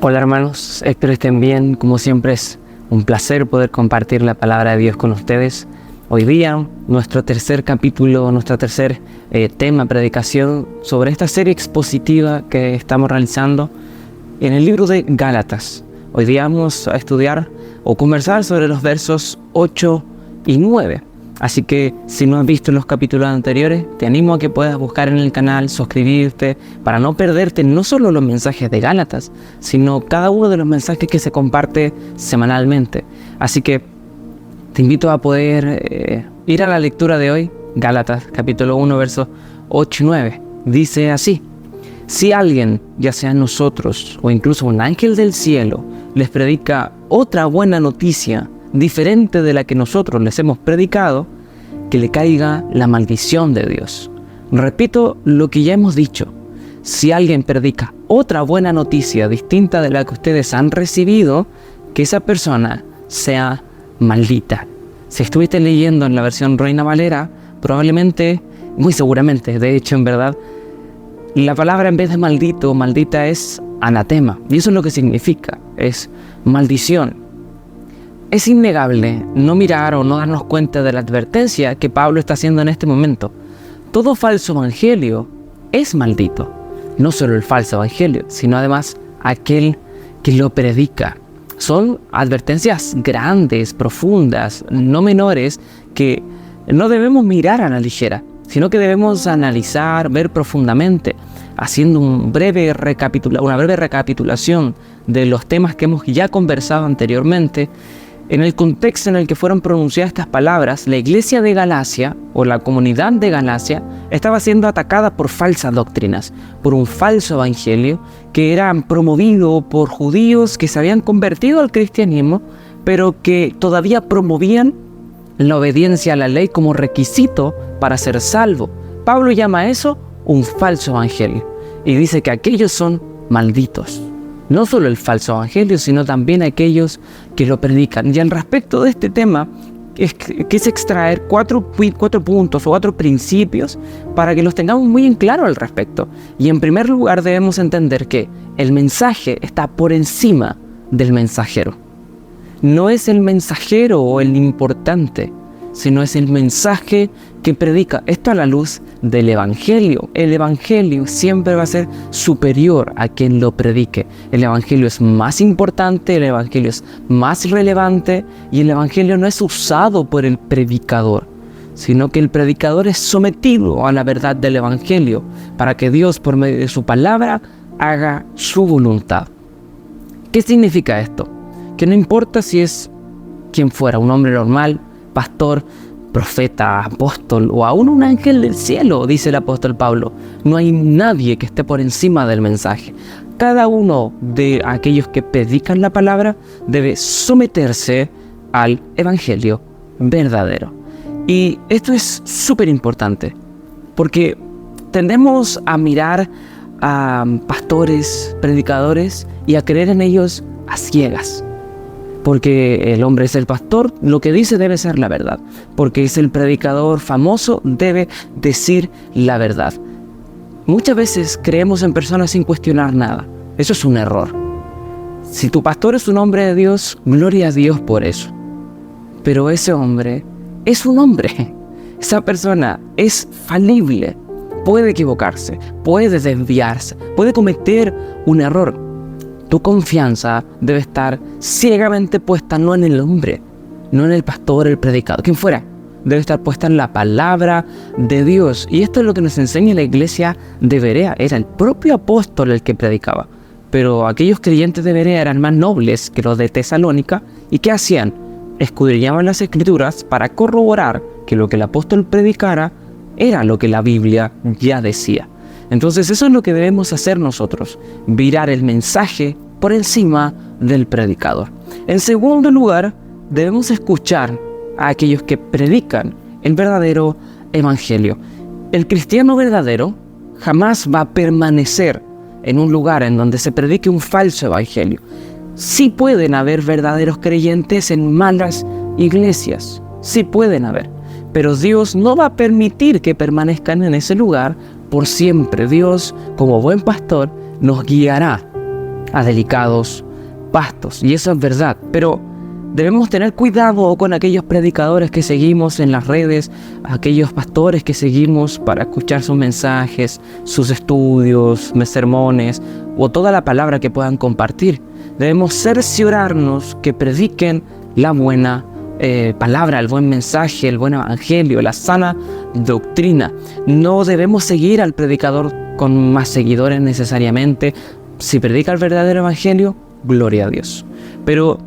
Hola hermanos, espero estén bien. Como siempre es un placer poder compartir la palabra de Dios con ustedes. Hoy día nuestro tercer capítulo, nuestro tercer tema, predicación sobre esta serie expositiva que estamos realizando en el libro de Gálatas. Hoy día vamos a estudiar o conversar sobre los versos 8 y 9. Así que si no has visto los capítulos anteriores, te animo a que puedas buscar en el canal, suscribirte, para no perderte no solo los mensajes de Gálatas, sino cada uno de los mensajes que se comparte semanalmente. Así que te invito a poder ir a la lectura de hoy, Gálatas capítulo 1, versos 8 y 9. Dice así: si alguien, ya sea nosotros o incluso un ángel del cielo, les predica otra buena noticia diferente de la que nosotros les hemos predicado, que le caiga la maldición de Dios. Repito lo que ya hemos dicho: si alguien predica otra buena noticia distinta de la que ustedes han recibido, que esa persona sea maldita. Si estuviste leyendo en la versión Reina Valera, probablemente, muy seguramente, de hecho en verdad, la palabra en vez de maldito o maldita es anatema, y eso es lo que significa, es maldición. Es innegable no mirar o no darnos cuenta de la advertencia que Pablo está haciendo en este momento. Todo falso evangelio es maldito. No solo el falso evangelio, sino además aquel que lo predica. Son advertencias grandes, profundas, no menores, que no debemos mirar a la ligera, sino que debemos analizar, ver profundamente, haciendo una breve recapitulación de los temas que hemos ya conversado anteriormente. En el contexto en el que fueron pronunciadas estas palabras, la iglesia de Galacia, o la comunidad de Galacia, estaba siendo atacada por falsas doctrinas, por un falso evangelio que era promovido por judíos que se habían convertido al cristianismo, pero que todavía promovían la obediencia a la ley como requisito para ser salvo. Pablo llama a eso un falso evangelio y dice que aquellos son malditos. No solo el falso evangelio, sino también aquellos que lo predican. Y al respecto de este tema, quise extraer cuatro puntos o 4 principios para que los tengamos muy en claro al respecto. Y en primer lugar debemos entender que el mensaje está por encima del mensajero. No es el mensajero o el importante, sino es el mensaje que predica. Esto a la luz del evangelio. El evangelio siempre va a ser superior a quien lo predique. El evangelio es más importante, el evangelio es más relevante, y el evangelio no es usado por el predicador, sino que el predicador es sometido a la verdad del evangelio para que Dios, por medio de su palabra, haga su voluntad. ¿Qué significa esto? Que no importa si es quien fuera, un hombre normal, pastor, profeta, apóstol o aún un ángel del cielo, dice el apóstol Pablo, no hay nadie que esté por encima del mensaje. Cada uno de aquellos que predican la palabra debe someterse al evangelio verdadero. Y esto es súper importante, porque tendemos a mirar a pastores, predicadores, y a creer en ellos a ciegas. Porque el hombre es el pastor, lo que dice debe ser la verdad. Porque es el predicador famoso, debe decir la verdad. Muchas veces creemos en personas sin cuestionar nada. Eso es un error. Si tu pastor es un hombre de Dios, gloria a Dios por eso. Pero ese hombre es un hombre. Esa persona es falible. Puede equivocarse, puede desviarse, puede cometer un error. Tu confianza debe estar ciegamente puesta no en el hombre, no en el pastor, el predicador, quien fuera. Debe estar puesta en la palabra de Dios. Y esto es lo que nos enseña la iglesia de Berea. Era el propio apóstol el que predicaba. Pero aquellos creyentes de Berea eran más nobles que los de Tesalónica. ¿Y qué hacían? Escudriñaban las escrituras para corroborar que lo que el apóstol predicara era lo que la Biblia ya decía. Entonces eso es lo que debemos hacer nosotros, virar el mensaje por encima del predicador. En segundo lugar, debemos escuchar a aquellos que predican el verdadero evangelio. El cristiano verdadero jamás va a permanecer en un lugar en donde se predique un falso evangelio. Sí pueden haber verdaderos creyentes en malas iglesias, sí pueden haber, pero Dios no va a permitir que permanezcan en ese lugar por siempre. Dios, como buen pastor, nos guiará a delicados pastos. Y eso es verdad, pero debemos tener cuidado con aquellos predicadores que seguimos en las redes, aquellos pastores que seguimos para escuchar sus mensajes, sus estudios, sermones o toda la palabra que puedan compartir. Debemos cerciorarnos que prediquen la buena palabra, el buen mensaje, el buen evangelio, la sana doctrina. No debemos seguir al predicador con más seguidores necesariamente. Si predica el verdadero evangelio, gloria a Dios. Pero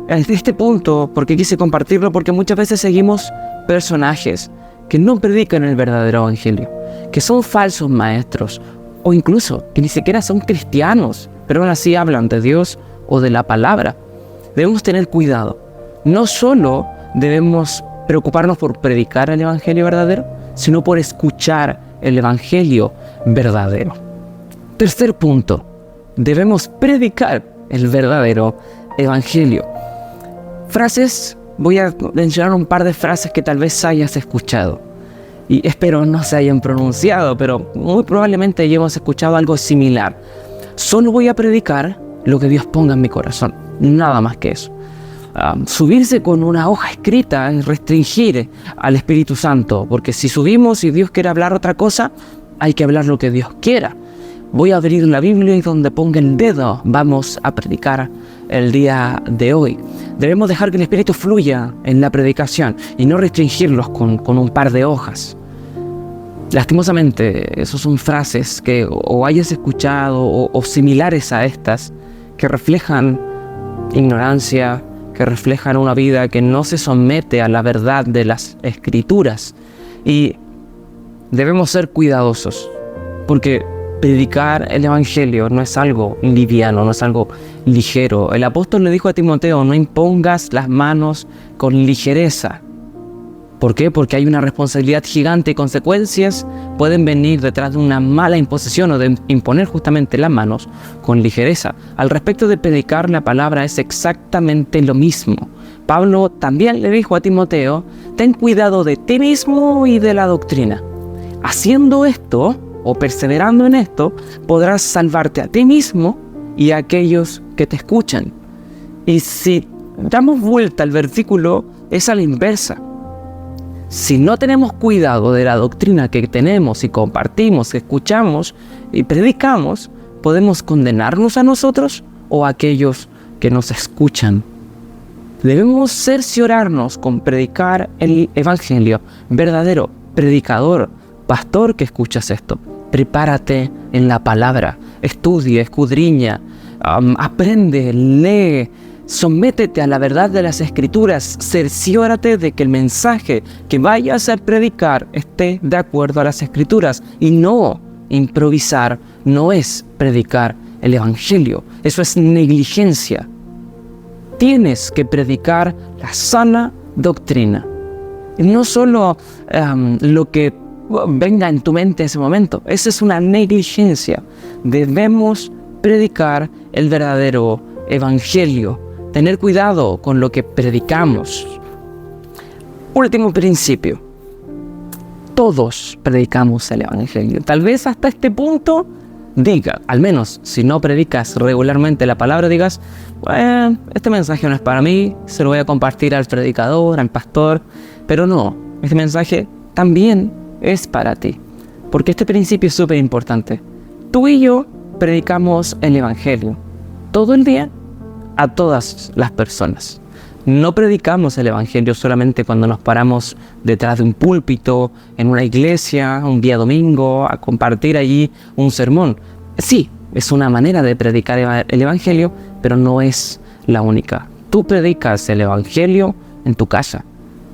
en este punto, ¿por qué quise compartirlo? Porque muchas veces seguimos personajes que no predican el verdadero evangelio, que son falsos maestros, o incluso que ni siquiera son cristianos, pero aún así hablan de Dios o de la palabra. Debemos tener cuidado. No solo debemos preocuparnos por predicar el evangelio verdadero, sino por escuchar el evangelio verdadero. Tercer punto, debemos predicar el verdadero evangelio. Frases, voy a mencionar un par de frases que tal vez hayas escuchado y espero no se hayan pronunciado, pero muy probablemente ya hemos escuchado algo similar. Solo voy a predicar lo que Dios ponga en mi corazón, nada más que eso. Subirse con una hoja escrita es restringir al Espíritu Santo, porque si subimos y Dios quiere hablar otra cosa, hay que hablar lo que Dios quiera. Voy a abrir la Biblia y donde ponga el dedo vamos a predicar el día de hoy. Debemos dejar que el Espíritu fluya en la predicación y no restringirlos con un par de hojas. Lastimosamente, esas son frases que o hayas escuchado o similares a estas, que reflejan ignorancia, que reflejan una vida que no se somete a la verdad de las Escrituras. Y debemos ser cuidadosos, porque predicar el evangelio no es algo liviano, no es algo ligero. El apóstol le dijo a Timoteo: no impongas las manos con ligereza. ¿Por qué? Porque hay una responsabilidad gigante y consecuencias pueden venir detrás de una mala imposición o de imponer justamente las manos con ligereza. Al respecto de predicar la palabra es exactamente lo mismo. Pablo también le dijo a Timoteo: ten cuidado de ti mismo y de la doctrina. Haciendo esto, o perseverando en esto, podrás salvarte a ti mismo y a aquellos que te escuchan. Y si damos vuelta al versículo, es a la inversa. Si no tenemos cuidado de la doctrina que tenemos y compartimos, escuchamos y predicamos, podemos condenarnos a nosotros o a aquellos que nos escuchan. Debemos cerciorarnos con predicar el evangelio verdadero. Predicador, pastor que escuchas esto, prepárate en la palabra, estudia, escudriña, aprende, lee, sométete a la verdad de las Escrituras, cerciórate de que el mensaje que vayas a predicar esté de acuerdo a las Escrituras. Y no improvisar, no es predicar el evangelio, eso es negligencia. Tienes que predicar la sana doctrina, y no solo lo que venga en tu mente en ese momento. Esa es una negligencia. Debemos predicar el verdadero evangelio, tener cuidado con lo que predicamos. Último principio: todos predicamos el evangelio. Tal vez hasta este punto diga, al menos si no predicas regularmente la palabra, digas: bueno, este mensaje no es para mí, se lo voy a compartir al predicador, al pastor. Pero no, este mensaje también es para ti, porque este principio es súper importante. Tú y yo predicamos el evangelio todo el día a todas las personas. No predicamos el evangelio solamente cuando nos paramos detrás de un púlpito, en una iglesia, un día domingo, a compartir allí un sermón. Sí, es una manera de predicar el evangelio, pero no es la única. Tú predicas el evangelio en tu casa,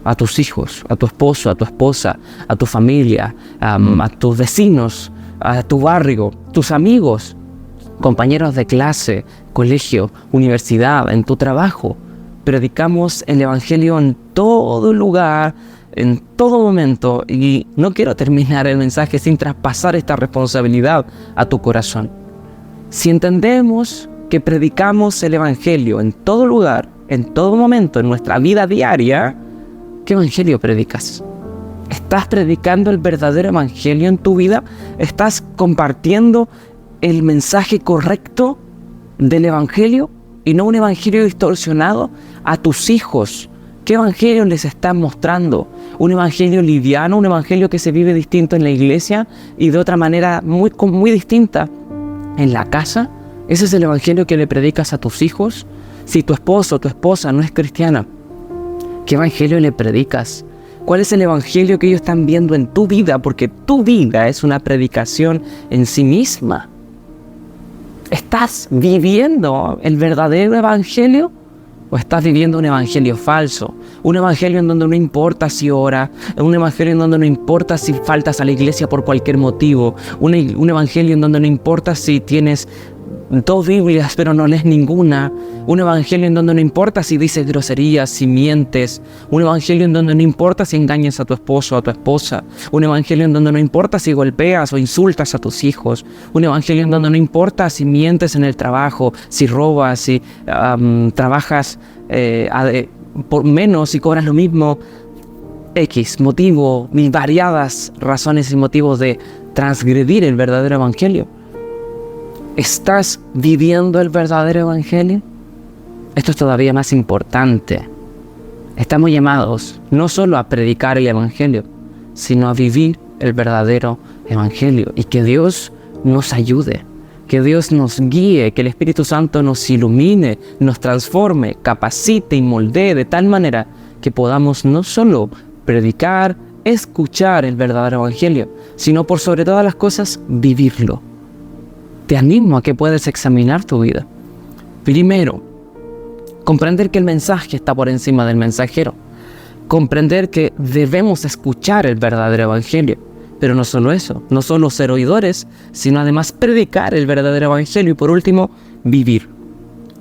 a tus hijos, a tu esposo, a tu esposa, a tu familia, a tus vecinos, a tu barrio, tus amigos, compañeros de clase, colegio, universidad, en tu trabajo. Predicamos el evangelio en todo lugar, en todo momento, y no quiero terminar el mensaje sin traspasar esta responsabilidad a tu corazón. Si entendemos que predicamos el evangelio en todo lugar, en todo momento, en nuestra vida diaria, ¿qué evangelio predicas? ¿Estás predicando el verdadero evangelio en tu vida? ¿Estás compartiendo el mensaje correcto? del Evangelio y no un evangelio distorsionado a tus hijos. ¿Qué evangelio les estás mostrando? ¿Un evangelio liviano, un evangelio que se vive distinto en la iglesia y de otra manera muy distinta en la casa? ¿Ese es el evangelio que le predicas a tus hijos? Si tu esposo o tu esposa no es cristiana, ¿qué evangelio le predicas? ¿Cuál es el evangelio que ellos están viendo en tu vida? Porque tu vida es una predicación en sí misma. ¿Estás viviendo el verdadero evangelio o estás viviendo un evangelio falso? Un evangelio en donde no importa si oras, un evangelio en donde no importa si faltas a la iglesia por cualquier motivo, un evangelio en donde no importa si tienes 2 Biblias pero no lees ninguna, un evangelio en donde no importa si dices groserías, si mientes, un evangelio en donde no importa si engañas a tu esposo o a tu esposa, un evangelio en donde no importa si golpeas o insultas a tus hijos, un evangelio en donde no importa si mientes en el trabajo, si robas, si trabajas por menos y cobras lo mismo, X motivo, variadas razones y motivos de transgredir el verdadero evangelio. ¿Estás viviendo el verdadero evangelio? Esto es todavía más importante. Estamos llamados no solo a predicar el evangelio, sino a vivir el verdadero evangelio. Y que Dios nos ayude, que Dios nos guíe, que el Espíritu Santo nos ilumine, nos transforme, capacite y moldee de tal manera que podamos no solo predicar, escuchar el verdadero evangelio, sino por sobre todas las cosas, vivirlo. Te animo a que puedas examinar tu vida. Primero, comprender que el mensaje está por encima del mensajero. Comprender que debemos escuchar el verdadero evangelio. Pero no solo eso, no solo ser oidores, sino además predicar el verdadero evangelio. Y por último, vivir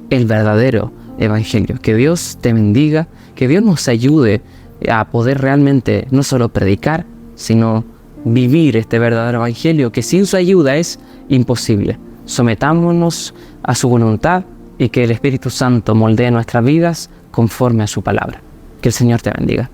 el verdadero evangelio. Que Dios te bendiga, que Dios nos ayude a poder realmente no solo predicar, sino vivir este verdadero evangelio, que sin su ayuda es imposible. Sometámonos a su voluntad y que el Espíritu Santo moldee nuestras vidas conforme a su palabra. Que el Señor te bendiga.